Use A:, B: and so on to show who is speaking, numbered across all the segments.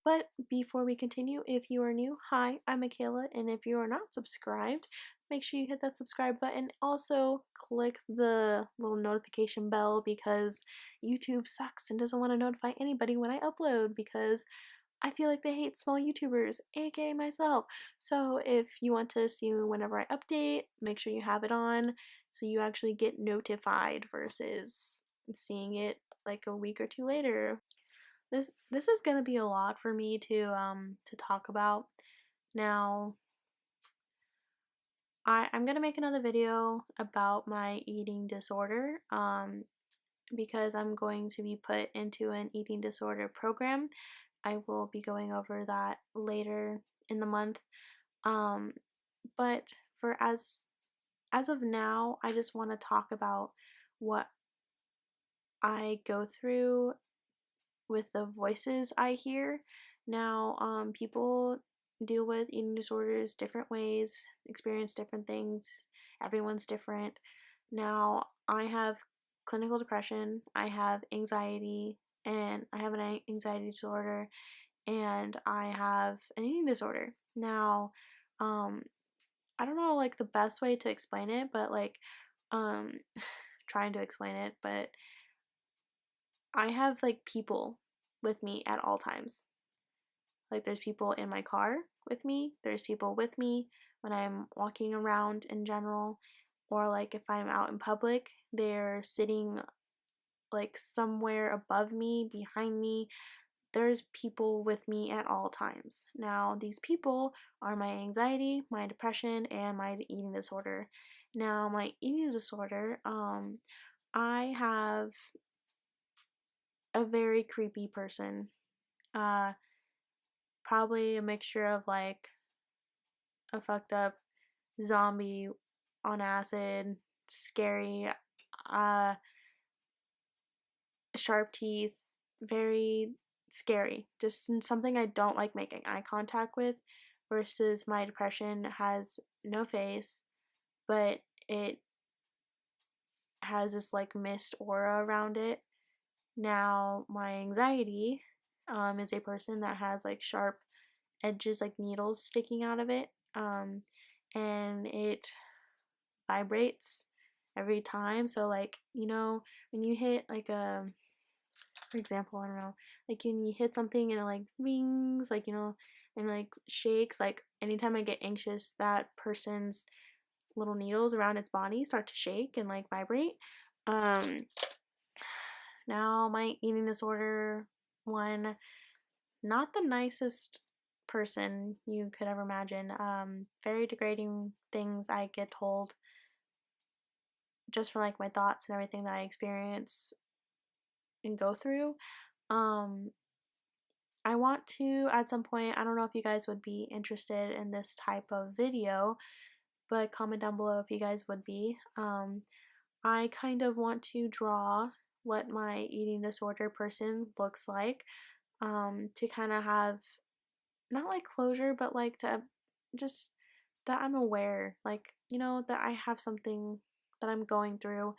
A: But before we continue, if you are new, hi, I'm Michaela, and if you are not subscribed, make sure you hit that subscribe button. Also, click the little notification bell because YouTube sucks and doesn't want to notify anybody when I upload because I feel like they hate small YouTubers, aka myself. So if you want to see whenever I update, make sure you have it on so you actually get notified versus seeing it like a week or two later. This is gonna be a lot for me to talk about. Now, I'm gonna make another video about my eating disorder because I'm going to be put into an eating disorder program. I will be going over that later in the month. Um, but for as of now, I just want to talk about what I go through with the voices I hear. Now, people deal with eating disorders different ways, experience different things. Everyone's different. Now, I have clinical depression, I have anxiety, and I have an anxiety disorder, and I have an eating disorder. Now, um, I don't know like the best way to explain it, but like, um, trying to explain it, but I have like people with me at all times. Like there's people in my car with me, there's people with me when I'm walking around in general, or like if I'm out in public, they're sitting like somewhere above me, behind me. There's people with me at all times. Now, these people are my anxiety, my depression, and my eating disorder. Now, my eating disorder, I have a very creepy person. Uh, Probably a mixture of like a fucked up zombie on acid, scary, uh, sharp teeth, very scary. Just something I don't like making eye contact with, versus my depression has no face, but it has this like mist aura around it. Now, my anxiety is a person that has like sharp edges, like needles sticking out of it, and it vibrates every time. So, like, when you hit like for example, I don't know, like when you hit something and it like rings, like, and like shakes, like anytime I get anxious, that person's little needles around its body start to shake and like vibrate. Um, Now, my eating disorder one, not the nicest person you could ever imagine. Very degrading things I get told just from like my thoughts and everything that I experience and go through. Um, I want to at some point, I don't know if you guys would be interested in this type of video, but comment down below if you guys would be. I kind of want to draw what my eating disorder person looks like, to kind of have not like closure, but like to just that I'm aware, like, that I have something that I'm going through,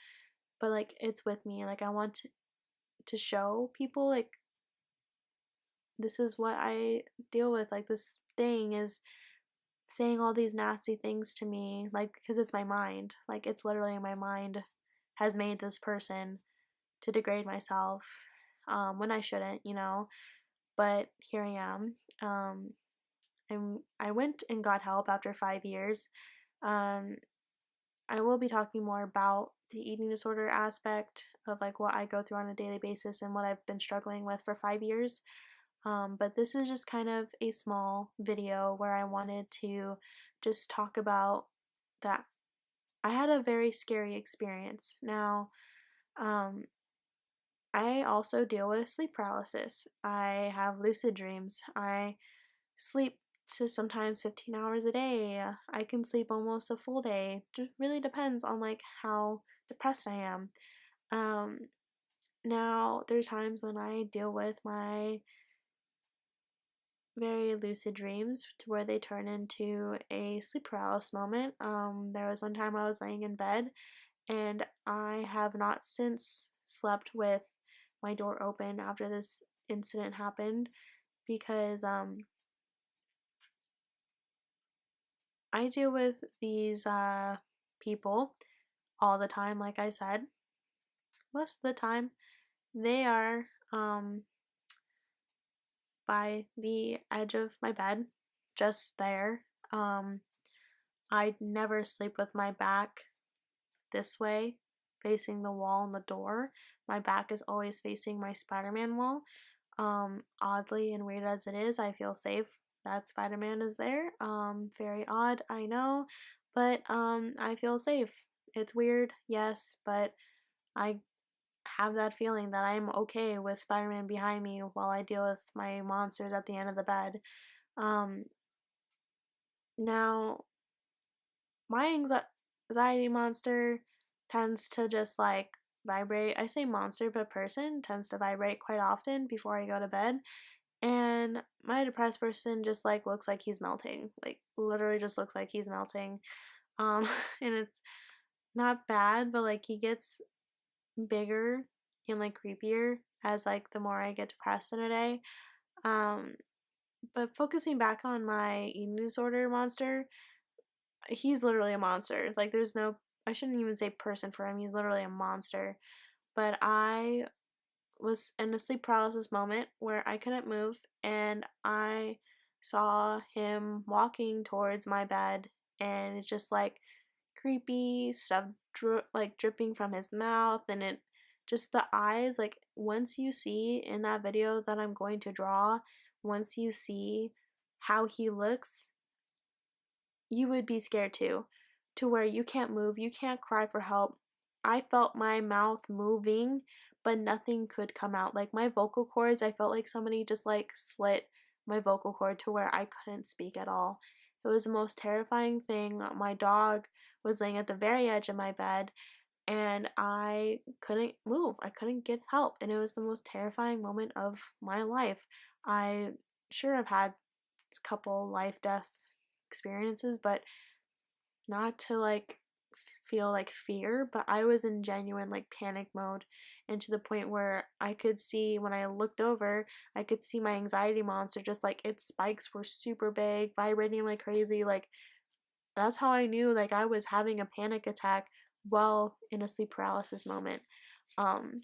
A: but like it's with me. Like, I want to show people, like, this is what I deal with. Like, this thing is saying all these nasty things to me, like, because it's my mind. Like, it's literally my mind has made this person to degrade myself, when I shouldn't, but here I am. I went and got help after 5 years. Um, I will be talking more about the eating disorder aspect of like what I go through on a daily basis and what I've been struggling with for 5 years. But this is just kind of a small video where I wanted to just talk about that I had a very scary experience. Now, um, I also deal with sleep paralysis. I have lucid dreams. I sleep to sometimes 15 hours a day. I can sleep almost a full day. Just really depends on like how depressed I am. Um, Now there's times when I deal with my very lucid dreams to where they turn into a sleep paralysis moment. There was one time I was laying in bed and I have not since slept with my door open after this incident happened because I deal with these people all the time, like I said. Most of the time, they are by the edge of my bed, just there. Um, I never sleep with my back this way, facing the wall and the door. My back is always facing my Spider-Man wall. Oddly and weird as it is, I feel safe that Spider-Man is there. Very odd, I know, but I feel safe. It's weird, yes, but I have that feeling that I'm okay with Spider-Man behind me while I deal with my monsters at the end of the bed. Um, Now, my anxiety monster tends to just like vibrate. I say monster, but person tends to vibrate quite often before I go to bed. And my depressed person just like looks like he's melting. Like literally just looks like he's melting. And it's not bad, but like he gets bigger and like creepier as like the more I get depressed in a day. Um, but focusing back on my eating disorder monster, he's literally a monster. Like there's no, I shouldn't even say person for him. He's literally a monster. But I was in a sleep paralysis moment where I couldn't move and I saw him walking towards my bed and it's just like creepy stuff like dripping from his mouth and it just the eyes like once you see in that video that I'm going to draw, once you see how he looks, you would be scared too, to where you can't move, you can't cry for help. I felt my mouth moving, but nothing could come out. Like my vocal cords, I felt like somebody just like slit my vocal cord to where I couldn't speak at all. It was the most terrifying thing. My dog was laying at the very edge of my bed and I couldn't move. I couldn't get help. And it was the most terrifying moment of my life. I sure have had a couple life death experiences, but not to like feel like fear, but I was in genuine like panic mode and to the point where I could see when I looked over, I could see my anxiety monster just like its spikes were super big, vibrating like crazy. Like that's how I knew like I was having a panic attack while in a sleep paralysis moment. Um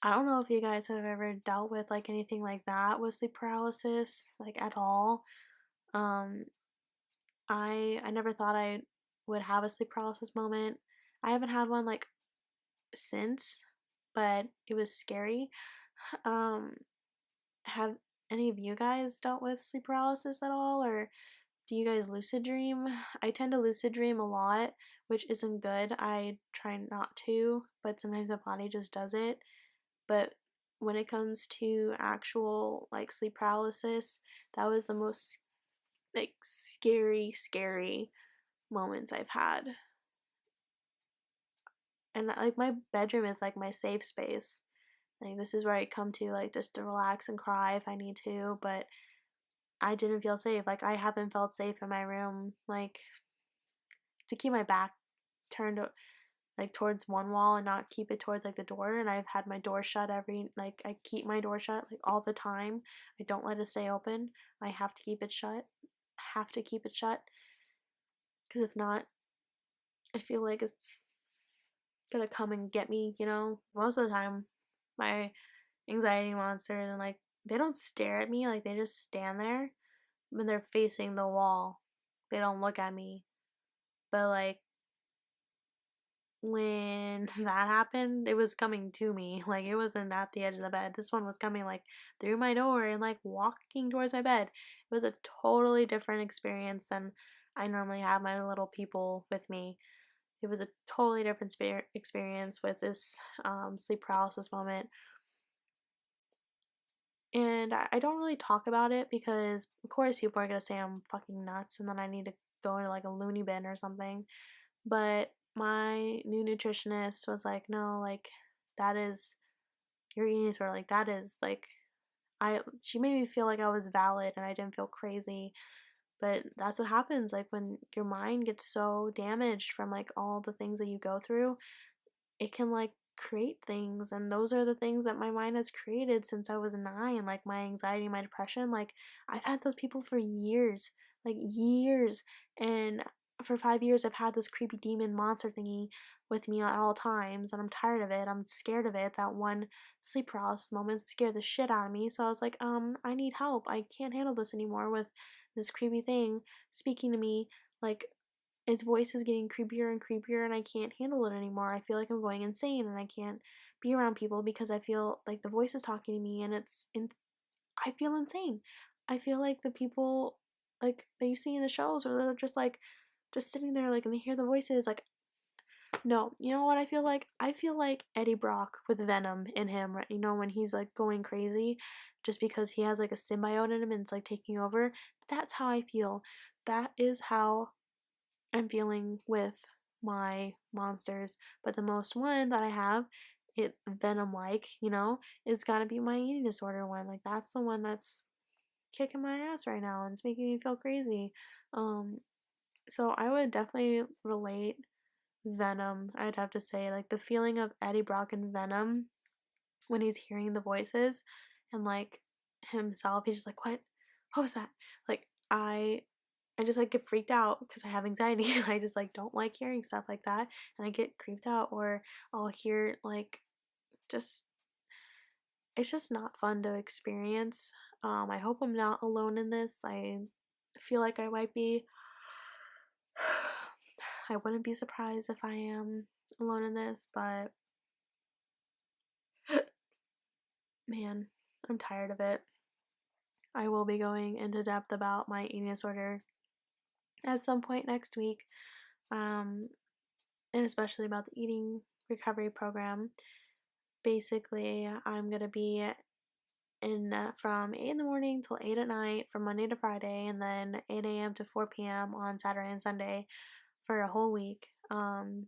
A: I don't know if you guys have ever dealt with like anything like that with sleep paralysis like at all. Um I never thought I would have a sleep paralysis moment. I haven't had one like since, but it was scary. Um, have any of you guys dealt with sleep paralysis at all, or do you guys lucid dream? I tend to lucid dream a lot, which isn't good. I try not to, but sometimes my body just does it. But when it comes to actual like sleep paralysis, that was the most like scary moments I've had. And like my bedroom is like my safe space. Like this is where I come to like just to relax and cry if I need to, but I didn't feel safe. Like I haven't felt safe in my room like to keep my back turned like towards one wall and not keep it towards like the door, and I've had my door shut every like I keep my door shut like all the time. I don't let it stay open. I have to keep it shut. Have to keep it shut because if not, I feel like it's gonna come and get me, you know? Most of the time, my anxiety monsters and like they don't stare at me, like they just stand there when they're facing the wall. They don't look at me. But like when that happened, it was coming to me. Like it wasn't at the edge of the bed. This one was coming like through my door and like walking towards my bed. It was a totally different experience than I normally have my little people with me. It was a totally different experience with this sleep paralysis moment. And I don't really talk about it because, of course, people are going to say I'm fucking nuts and then I need to go into like a loony bin or something. But my new nutritionist was like, no, like, that is your eating disorder. Like, that is like, she made me feel like I was valid and I didn't feel crazy. But that's what happens, like, when your mind gets so damaged from like all the things that you go through, it can like create things, and those are the things that my mind has created since I was 9, like my anxiety, my depression. Like I've had those people for years, like years, and for 5 years I've had this creepy demon monster thingy with me at all times, and I'm tired of it. I'm scared of it. That one sleep paralysis moment scared the shit out of me. So I was like, I need help. I can't handle this anymore with this creepy thing speaking to me. Like its voice is getting creepier and creepier, and I can't handle it anymore. I feel like I'm going insane, and I can't be around people because I feel like the voice is talking to me, and I feel insane. I feel like the people like that you see in the shows where they're just like just sitting there like and they hear the voices like no, you know what I feel like? I feel like Eddie Brock with Venom in him, right? You know, when he's like going crazy just because he has like a symbiote in him and it's like taking over. That's how I feel. That is how I'm feeling with my monsters. But the most one that I have, it Venom like, you know, it's gotta be my eating disorder one. Like that's the one that's kicking my ass right now and it's making me feel crazy. Um, so I would definitely relate Venom, I'd have to say. Like the feeling of Eddie Brock and Venom when he's hearing the voices and like himself, he's just like, what was that? Like I just like get freaked out because I have anxiety. I just like don't like hearing stuff like that, and I get creeped out. Or I'll hear like just it's just not fun to experience. I hope I'm not alone in this. I feel like I might be. I wouldn't be surprised if I am alone in this, but man, I'm tired of it. I will be going into depth about my eating disorder at some point next week, um, and especially about the eating recovery program. Basically, I'm gonna be in from 8 in the morning till 8 at night from Monday to Friday, and then 8 a.m. to 4 p.m. on Saturday and Sunday for a whole week. I'm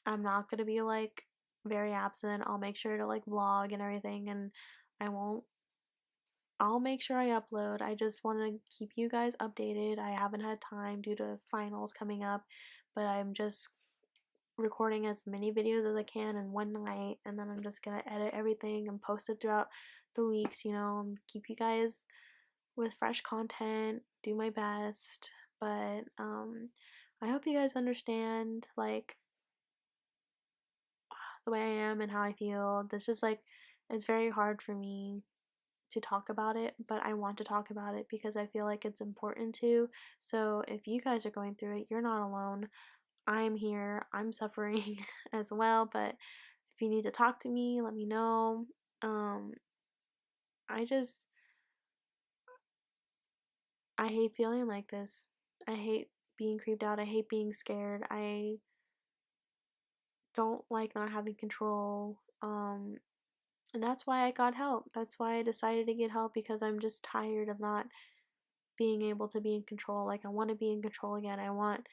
A: not gonna be like very absent. I'll make sure to like vlog and everything, and I won't. I'll make sure I upload. I just want to keep you guys updated. I haven't had time due to finals coming up, but I'm just recording as many videos as I can in one night, and then I'm just gonna edit everything and post it throughout the weeks, you know, and keep you guys with fresh content, do my best. But I hope you guys understand like the way I am and how I feel. This is like it's very hard for me to talk about it, but I want to talk about it because I feel like it's important to. So if you guys are going through it, you're not alone. I'm here. I'm suffering as well, but if you need to talk to me, let me know. Um I just I hate feeling like this. I hate being creeped out. I hate being scared. I don't like not having control. And that's why I got help. That's why I decided to get help because I'm just tired of not being able to be in control. Like I want to be in control again. I want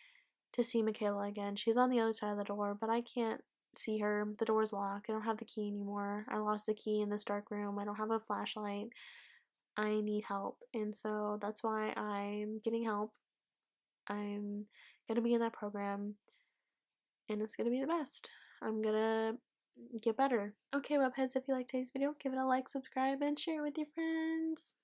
A: to see Michaela again. She's on the other side of the door, but I can't see her. The door's locked. I don't have the key anymore. I lost the key in this dark room. I don't have a flashlight. I need help. And so that's why I'm getting help. I'm gonna be in that program and it's gonna be the best. I'm gonna get better. Okay, webheads, if you like today's video, give it a like, subscribe, and share it with your friends.